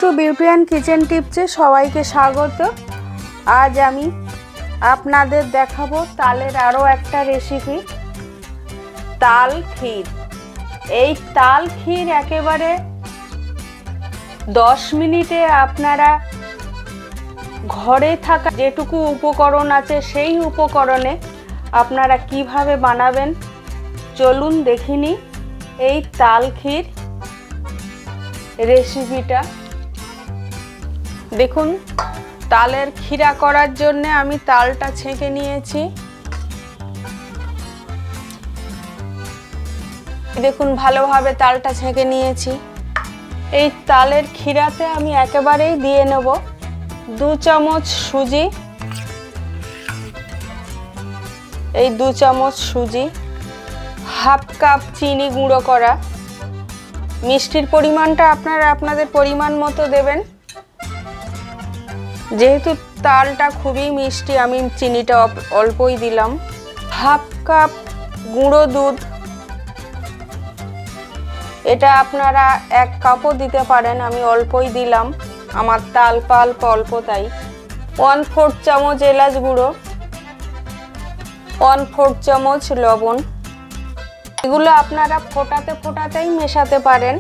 Two beauty and kitchen টিপসে সবাইকে স্বাগত। আজ আমি আপনাদের দেখাবো তালের আরও একটা রেসিপি, তাল ক্ষীর। এই তাল ক্ষীর একেবারে 10 মিনিটে আপনারা ঘরে থাকা যেটুকু উপকরণ আছে সেই উপকরণে আপনারা কিভাবে বানাবেন চলুন দেখিনি এই তাল ক্ষীর রেসিপিটা। দেখুন, তালের ক্ষীরা করার জন্য আমি তালটা ছেঁকে নিয়েছি। দেখুন, ভালোভাবে তালটা ছেঁকে নিয়েছি। এই তালের ক্ষীরাতে আমি একেবারেই দিয়ে নেব 2 চামচ সুজি। এই 2 চামচ সুজি, হাফ কাপ চিনি গুঁড়ো করা। মিষ্টির পরিমাণটা আপনারা আপনাদের পরিমাণ মতো দেবেন। যেহেতু তালটা খুবই মিষ্টি, আমি চিনিটা অল্পই দিলাম। হাফ কাপ গুঁড়ো দুধ, এটা আপনারা 1 কাপও দিতে পারেন, আমি অল্পই দিলাম, আমার তাল অল্প তাই। 1/4 চামচ এলাচ গুঁড়ো, 1/4 চামচ লবণ। এগুলো আপনারা ফোটাতেই মেশাতে পারেন,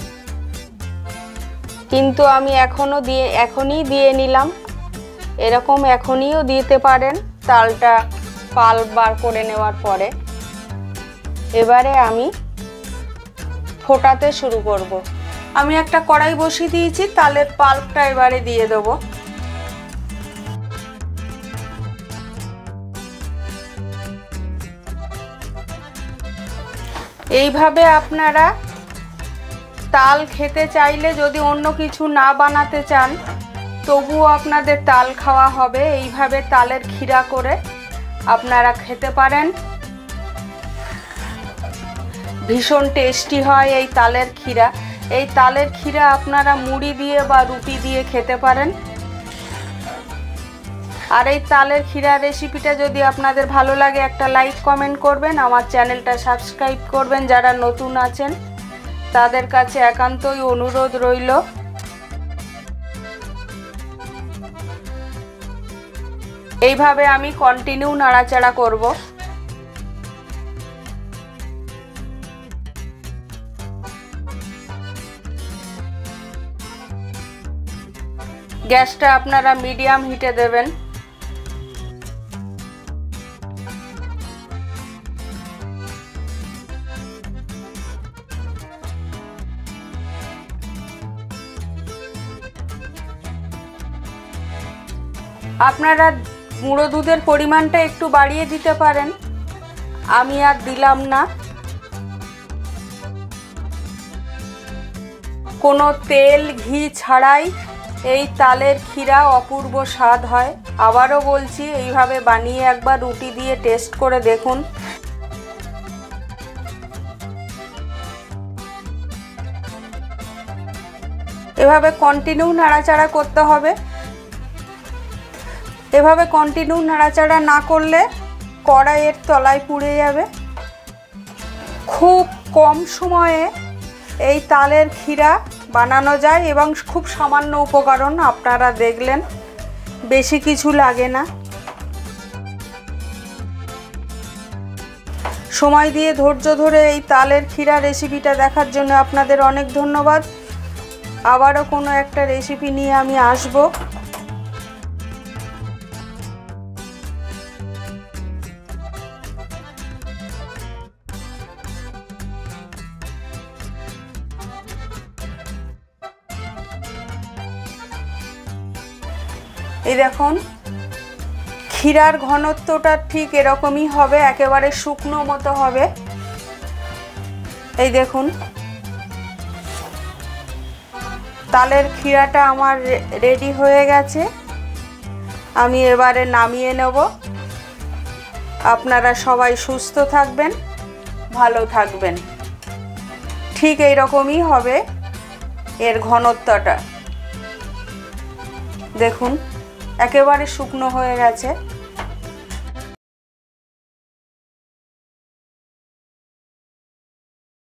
কিন্তু আমি এখনই দিয়ে নিলাম। এরকম এখনইও দিতে পারেন তালটা পাল্প বার করে নেওয়ার পরে। এবারে আমি ফোটাতে শুরু করব। আমি একটা কড়াই বসিয়ে দিয়েছি, তালের পাল্পটা এবারে দিয়ে দেব। এইভাবে আপনারা তাল খেতে চাইলে, যদি অন্য কিছু না বানাতে চান তবুও আপনাদের তাল খাওয়া হবে। এইভাবে তালের ক্ষীরা করে আপনারা খেতে পারেন, ভীষণ টেস্টি হয় এই তালের ক্ষীরা। এই তালের ক্ষীরা আপনারা মুড়ি দিয়ে বা রুটি দিয়ে খেতে পারেন। আর এই তালের ক্ষীরা রেসিপিটা যদি আপনাদের ভালো লাগে একটা লাইক কমেন্ট করবেন, আমার চ্যানেলটা সাবস্ক্রাইব করবেন। যারা নতুন আছেন তাদের কাছে একান্তই অনুরোধ রইল। এইভাবে আমি কন্টিনিউ নাড়াচাড়া করব। গ্যাসটা আপনারা মিডিয়াম হিটে দেবেন। আপনারা গুঁড়ো দুধের পরিমাণটা একটু বাড়িয়ে দিতে পারেন, আমি আর দিলাম না। কোনো তেল ঘি ছাড়াই এই তালের ক্ষীরা অপূর্ব স্বাদ হয়। আবারও বলছি, এইভাবে বানিয়ে একবার রুটি দিয়ে টেস্ট করে দেখুন। এভাবে কন্টিনিউ নাড়াচাড়া করতে হবে। এভাবে কন্টিনিউ নাড়াচাড়া না করলে কড়াইয়ের তলায় পুড়ে যাবে। খুব কম সময়ে এই তালের ক্ষীরা বানানো যায় এবং খুব সামান্য উপকরণ আপনারা দেখলেন, বেশি কিছু লাগে না। সময় দিয়ে ধৈর্য ধরে এই তালের ক্ষীরা রেসিপিটা দেখার জন্য আপনাদের অনেক ধন্যবাদ। আবারও কোনো একটা রেসিপি নিয়ে আমি আসব। এই দেখুন, ক্ষীরার ঘনত্বটা ঠিক এরকমই হবে, একেবারে শুকনো মতো হবে। এই দেখুন, তালের ক্ষীরাটা আমার রেডি হয়ে গেছে। আমি এবারে নামিয়ে নেব। আপনারা সবাই সুস্থ থাকবেন, ভালো থাকবেন। ঠিক এই রকমই হবে এর ঘনত্বটা। দেখুন, একেবারে শুকনো হয়ে গেছে।